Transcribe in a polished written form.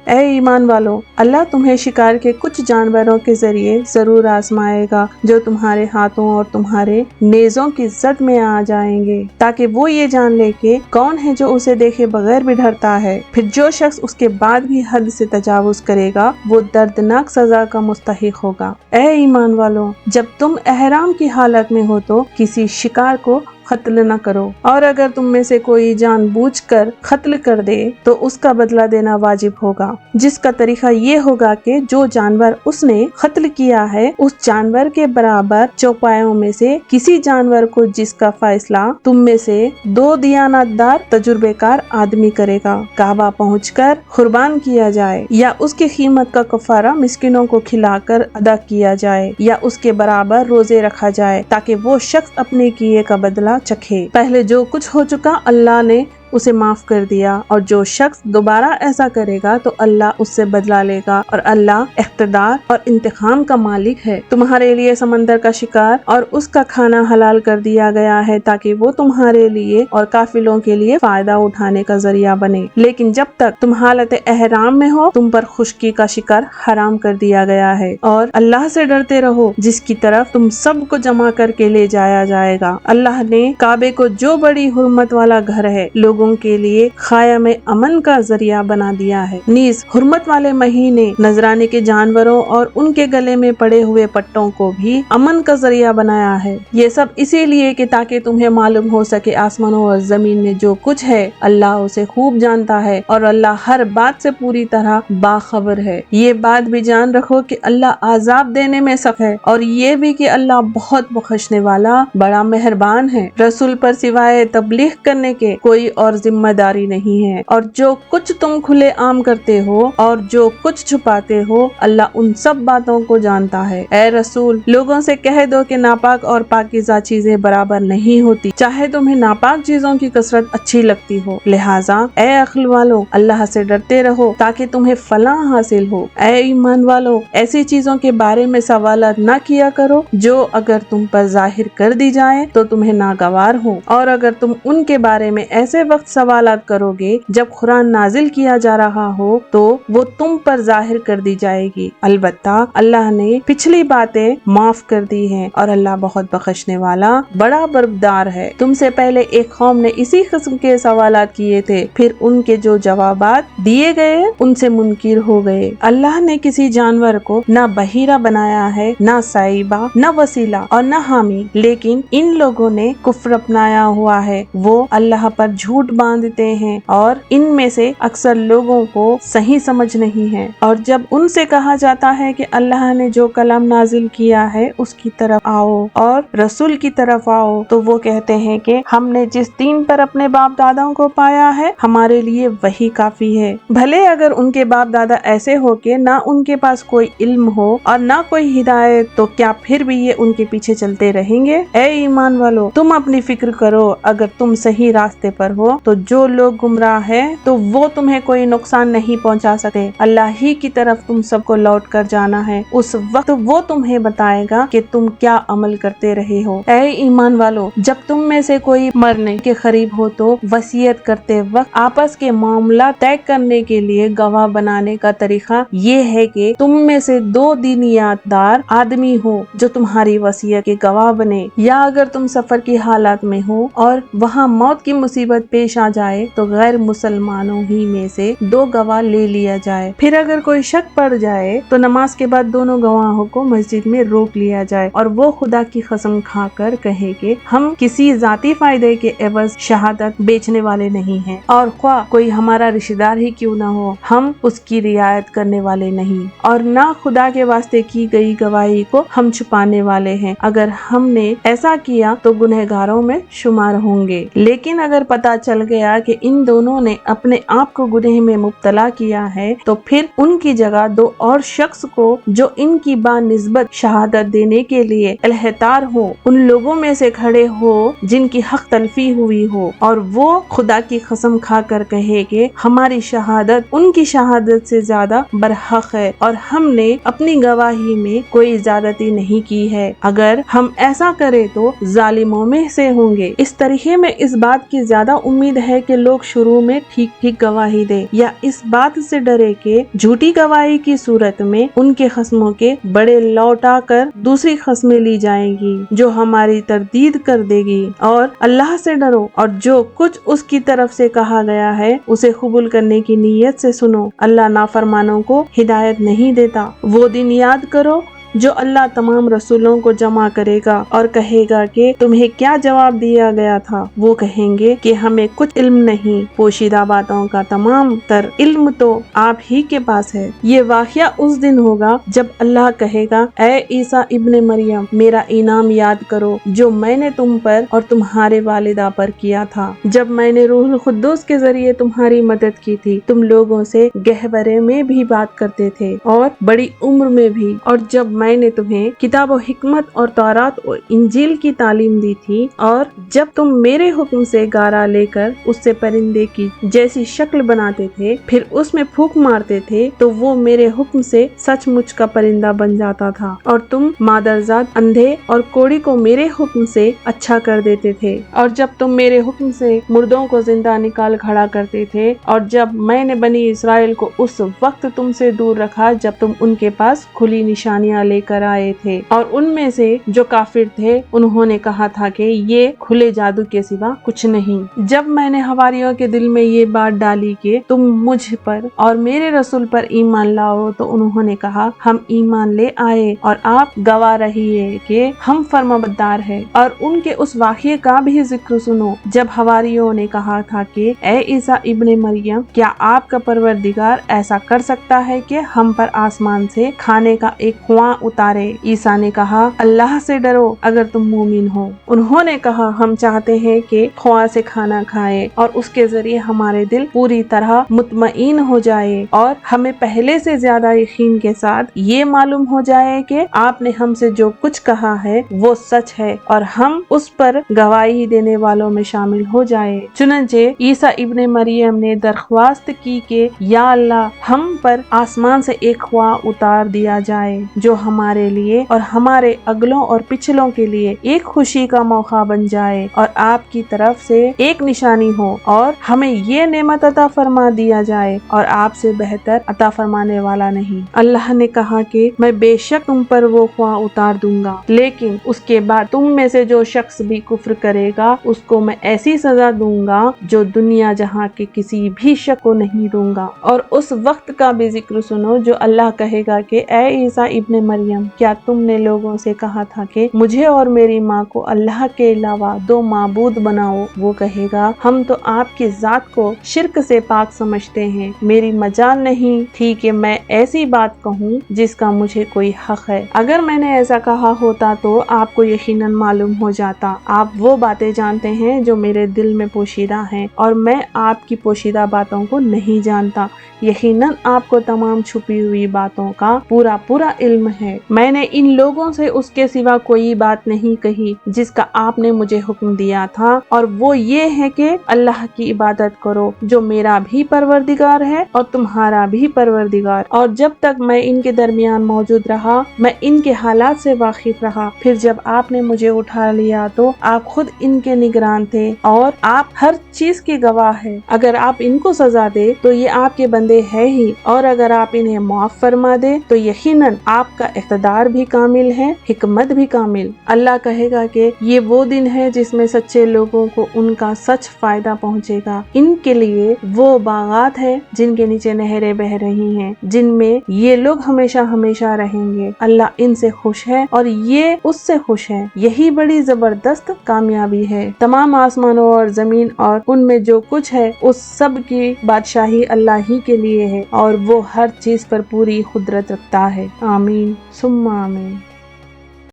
اے ایمان والو، اللہ تمہیں شکار کے کچھ جانوروں کے ذریعے ضرور آزمائے گا جو تمہارے ہاتھوں اور تمہارے نیزوں کی زد میں آ جائیں گے، تاکہ وہ یہ جان لے کہ کون ہے جو اسے دیکھے بغیر بھی ڈرتا ہے۔ پھر جو شخص اس کے بعد بھی حد سے تجاوز کرے گا وہ دردناک سزا کا مستحق ہوگا۔ اے ایمان والو، جب تم احرام کی حالت میں ہو تو کسی شکار کو قتل نہ کرو، اور اگر تم میں سے کوئی جان بوجھ کر قتل کر دے تو اس کا بدلہ دینا واجب ہوگا، جس کا طریقہ یہ ہوگا کہ جو جانور اس نے قتل کیا ہے اس جانور کے برابر چوپایوں میں سے کسی جانور کو جس کا فیصلہ تم میں سے 2 دیانت دار تجربے کار آدمی کرے گا کعبہ پہنچ کر قربان کیا جائے، یا اس کی قیمت کا کفارہ مسکینوں کو کھلا کر ادا کیا جائے، یا اس کے برابر روزے رکھا جائے تاکہ وہ شخص اپنے کیے کا بدلہ چکھے۔ پہلے جو کچھ ہو چکا اللہ نے اسے معاف کر دیا، اور جو شخص دوبارہ ایسا کرے گا تو اللہ اس سے بدلہ لے گا، اور اللہ اقتدار اور انتقام کا مالک ہے۔ تمہارے لیے سمندر کا شکار اور اس کا کھانا حلال کر دیا گیا ہے تاکہ وہ تمہارے لیے اور قافلوں کے لیے فائدہ اٹھانے کا ذریعہ بنے، لیکن جب تک تم حالت احرام میں ہو تم پر خشکی کا شکار حرام کر دیا گیا ہے۔ اور اللہ سے ڈرتے رہو جس کی طرف تم سب کو جمع کر کے لے جایا جائے گا۔ اللہ نے کعبے کو جو بڑی حرمت والا گھر ہے لوگوں کے لیے خیام امن کا ذریعہ بنا دیا ہے، نیز حرمت والے مہینے نذرانے کے جانوروں اور ان کے گلے میں پڑے ہوئے پٹوں کو بھی امن کا ذریعہ بنایا ہے۔ یہ سب اسی لیے کہ تاکہ تمہیں معلوم ہو سکے آسمانوں اور زمین میں جو کچھ ہے اللہ اسے خوب جانتا ہے، اور اللہ ہر بات سے پوری طرح باخبر ہے۔ یہ بات بھی جان رکھو کہ اللہ عذاب دینے میں سخت ہے، اور یہ بھی کہ اللہ بہت بخشنے والا بڑا مہربان ہے۔ رسول پر سوائے تبلیغ کرنے کے کوئی اور ذمہ داری نہیں ہے، اور جو کچھ تم کھلے عام کرتے ہو اور جو کچھ چھپاتے ہو اللہ ان سب باتوں کو جانتا ہے۔ اے رسول، لوگوں سے کہہ دو کہ ناپاک اور پاکیزہ چیزیں برابر نہیں ہوتی، چاہے تمہیں ناپاک چیزوں کی کثرت اچھی لگتی ہو، لہٰذا اے عقل والو اللہ سے ڈرتے رہو تاکہ تمہیں فلاح حاصل ہو۔ اے ایمان والو، ایسی چیزوں کے بارے میں سوالات نہ کیا کرو جو اگر تم پر ظاہر کر دی جائیں تو تمہیں ناگوار ہو، اور اگر تم ان کے بارے میں ایسے وقت سوالات کرو گے جب قرآن نازل کیا جا رہا ہو تو وہ تم پر ظاہر کر دی جائے گی۔ البتہ اللہ نے پچھلی باتیں معاف کر دی ہیں، اور اللہ بہت بخشنے والا بڑا بربدار ہے۔ تم سے پہلے ایک قوم نے اسی قسم کے سوالات کیے تھے، پھر ان کے جو جوابات دیے گئے ان سے منکر ہو گئے۔ اللہ نے کسی جانور کو نہ بحیرہ بنایا ہے، نہ سائبہ، نہ وسیلہ اور نہ حامی، لیکن ان لوگوں نے کفر اپنایا ہوا ہے، وہ اللہ پر جھوٹ باندھتے ہیں، اور ان میں سے اکثر لوگوں کو صحیح سمجھ نہیں ہے۔ اور جب ان سے کہا جاتا ہے کہ اللہ نے جو کلام نازل کیا ہے اس کی طرف آؤ اور رسول کی طرف آؤ، تو وہ کہتے ہیں کہ ہم نے جس دین پر اپنے باپ داداؤں کو پایا ہے ہمارے لیے وہی کافی ہے۔ بھلے اگر ان کے باپ دادا ایسے ہو کہ نہ ان کے پاس کوئی علم ہو اور نہ کوئی ہدایت، تو کیا پھر بھی یہ ان کے پیچھے چلتے رہیں گے؟ اے ایمان والو، تم اپنی فکر کرو، اگر تم صحیح راستے پر ہو تو جو لوگ گمراہ ہیں تو وہ تمہیں کوئی نقصان نہیں پہنچا سکتے۔ اللہ ہی کی طرف تم سب کو لوٹ کر جانا ہے، اس وقت وہ تمہیں بتائے گا کہ تم کیا عمل کرتے رہے ہو۔ اے ایمان والو، جب تم میں سے کوئی مرنے کے قریب ہو تو وصیت کرتے وقت آپس کے معاملات طے کرنے کے لیے گواہ بنانے کا طریقہ یہ ہے کہ تم میں سے 2 دینیات دار آدمی ہو جو تمہاری وصیت کے گواہ بنے، یا اگر تم سفر کی حالت میں ہو اور وہاں موت کی مصیبت پیش آ جائے تو غیر مسلمانوں ہی میں سے 2 گواہ لے لیا جائے۔ پھر اگر کوئی شک پڑ جائے تو نماز کے بعد دونوں گواہوں کو مسجد میں روک لیا جائے، اور وہ خدا کی قسم کھا کر کہے کہ ہم کسی ذاتی فائدے کے عوض شہادت بیچنے والے نہیں ہیں، اور خواہ کوئی ہمارا رشتہ دار ہی کیوں نہ ہو ہم اس کی رعایت کرنے والے نہیں، اور نہ خدا کے واسطے کی گئی گواہی کو ہم چھپانے والے ہیں۔ اگر ہم نے ایسا کیا تو گنہگاروں میں شمار ہوں گے، لیکن اگر پتہ چل گیا کہ ان دونوں نے اپنے آپ کو گناہ میں مبتلا کیا ہے تو پھر ان کی جگہ 2 اور شخص کو جو ان کی بانسبت شہادت دینے کے لیے اہلکار ہو ان لوگوں میں سے کھڑے ہو جن کی حق تلفی ہوئی ہو، اور وہ خدا کی قسم کھا کر کہے کہ ہماری شہادت ان کی شہادت سے زیادہ برحق ہے، اور ہم نے اپنی گواہی میں کوئی زیادتی نہیں کی ہے۔ اگر ہم ایسا کریں تو ظالموں میں سے ہوں گے۔ اس طریقے میں اس بات کی زیادہ امید امید ہے کہ لوگ شروع میں ٹھیک ٹھیک گواہی دے، یا اس بات سے ڈرے کہ جھوٹی گواہی کی صورت میں ان کے خصموں کے بڑے لوٹا کر دوسری خصمیں لی جائیں گی جو ہماری تردید کر دے گی۔ اور اللہ سے ڈرو اور جو کچھ اس کی طرف سے کہا گیا ہے اسے قبول کرنے کی نیت سے سنو۔ اللہ نافرمانوں کو ہدایت نہیں دیتا۔ وہ دن یاد کرو جو اللہ تمام رسولوں کو جمع کرے گا اور کہے گا کہ تمہیں کیا جواب دیا گیا تھا۔ وہ کہیں گے کہ ہمیں کچھ علم نہیں، پوشیدہ باتوں کا تمام تر علم تو آپ ہی کے پاس ہے۔ یہ واقعہ اس دن ہوگا جب اللہ کہے گا، اے عیسیٰ ابن مریم، میرا انعام یاد کرو جو میں نے تم پر اور تمہارے والدہ پر کیا تھا، جب میں نے روح القدس کے ذریعے تمہاری مدد کی تھی۔ تم لوگوں سے گہورے میں بھی بات کرتے تھے اور بڑی عمر میں بھی، اور جب میں نے تمہیں کتاب و حکمت اور تورات اور انجیل کی تعلیم دی تھی، اور جب تم میرے حکم سے گارا لے کر اس سے پرندے کی جیسی شکل بناتے تھے پھر اس میں پھونک مارتے تھے تو وہ میرے حکم سے سچ مچ کا پرندہ بن جاتا تھا، اور تم مادرزاد اندھے اور کوڑی کو میرے حکم سے اچھا کر دیتے تھے، اور جب تم میرے حکم سے مردوں کو زندہ نکال کھڑا کرتے تھے، اور جب میں نے بنی اسرائیل کو اس وقت تم سے دور رکھا جب تم ان کے پاس کھلی نشانیاں لے کر آئے تھے، اور ان میں سے جو کافر تھے انہوں نے کہا تھا کہ یہ کھلے جادو کے سوا کچھ نہیں۔ جب میں نے حواریوں کے دل میں یہ بات ڈالی کہ تم مجھ پر اور میرے رسول پر ایمان لاؤ تو انہوں نے کہا ہم ایمان لے آئے، اور آپ گواہ رہیے کہ ہم فرمانبردار ہیں۔ اور ان کے اس واقعے کا بھی ذکر سنو جب حواریوں نے کہا تھا کہ اے عیسیٰ ابن مریم، کیا آپ کا پروردگار ایسا کر سکتا ہے کہ ہم پر آسمان سے کھانے کا ایک کنواں اتارے؟ عیسیٰ نے کہا اللہ سے ڈرو اگر تم مومن ہو۔ انہوں نے کہا ہم چاہتے ہیں کہ کنواں سے کھانا کھائیں اور اس کے ذریعے ہمارے دل پوری طرح مطمئن ہو جائے اور ہمیں پہلے سے زیادہ یقین کے ساتھ یہ معلوم ہو جائے کہ آپ نے ہم سے جو کچھ کہا ہے وہ سچ ہے اور ہم اس پر گواہی دینے والوں میں شامل ہو جائے۔ چنانچہ عیسیٰ ابن مریم نے درخواست کی کہ یا اللہ ہم پر آسمان سے ایک کنواں اتار دیا جائے جو ہمارے لیے اور ہمارے اگلوں اور پچھلوں کے لیے ایک خوشی کا موقع بن جائے اور آپ کی طرف سے ایک نشانی ہو، اور ہمیں یہ نعمت عطا فرما دیا جائے اور آپ سے بہتر عطا فرمانے والا نہیں۔ اللہ نے کہا کہ میں بے شک تم پر وہ کنواں اتار دوں گا، لیکن اس کے بعد تم میں سے جو شخص بھی کفر کرے گا اس کو میں ایسی سزا دوں گا جو دنیا جہاں کے کسی بھی شخص کو نہیں دوں گا۔ اور اس وقت کا بھی ذکر سنو جو اللہ کہے گا کہ اے عیسیٰ ابن مریم، کیا تم نے لوگوں سے کہا تھا کہ مجھے اور میری ماں کو اللہ کے علاوہ دو معبود بناؤ؟ وہ کہے گا ہم تو آپ کی ذات کو شرک سے پاک سمجھتے ہیں، میری مجال نہیں تھی کہ میں ایسی بات کہوں جس کا مجھے کوئی حق ہے۔ اگر میں نے ایسا کہا ہوتا تو آپ کو یقیناً معلوم ہو جاتا۔ آپ وہ باتیں جانتے ہیں جو میرے دل میں پوشیدہ ہیں اور میں آپ کی پوشیدہ باتوں کو نہیں جانتا۔ یقیناً آپ کو تمام چھپی ہوئی باتوں کا پورا علم ہے۔ میں نے ان لوگوں سے اس کے سوا کوئی بات نہیں کہی جس کا آپ نے مجھے حکم دیا تھا، اور وہ یہ ہے کہ اللہ کی عبادت کرو جو میرا بھی پروردگار ہے اور تمہارا بھی پروردگار۔ اور جب تک میں ان کے درمیان موجود رہا میں ان کے حالات سے واقف رہا، پھر جب آپ نے مجھے اٹھا لیا تو آپ خود ان کے نگران تھے اور آپ ہر چیز کی گواہ ہے۔ اگر آپ ان کو سزا دے تو یہ آپ کے بندے ہے ہی، اور اگر آپ انہیں معاف فرما دے تو یقیناً آپ کا اقتدار بھی کامل ہے، حکمت بھی کامل۔ اللہ کہے گا کہ یہ وہ دن ہے جس میں سچے لوگوں کو ان کا سچ فائدہ پہنچے گا۔ ان کے لیے وہ باغات ہے جن کے نیچے نہریں بہ رہی ہیں، جن میں یہ لوگ ہمیشہ ہمیشہ رہیں گے۔ اللہ ان سے خوش ہے اور یہ اس سے خوش ہے۔ یہی بڑی زبردست کامیابی ہے۔ تمام آسمانوں اور زمین اور ان میں جو کچھ ہے اس سب کی بادشاہی اللہ ہی کے لیے ہے، اور وہ ہر چیز پر پوری قدرت رکھتا ہے۔ آمین ثم آمین۔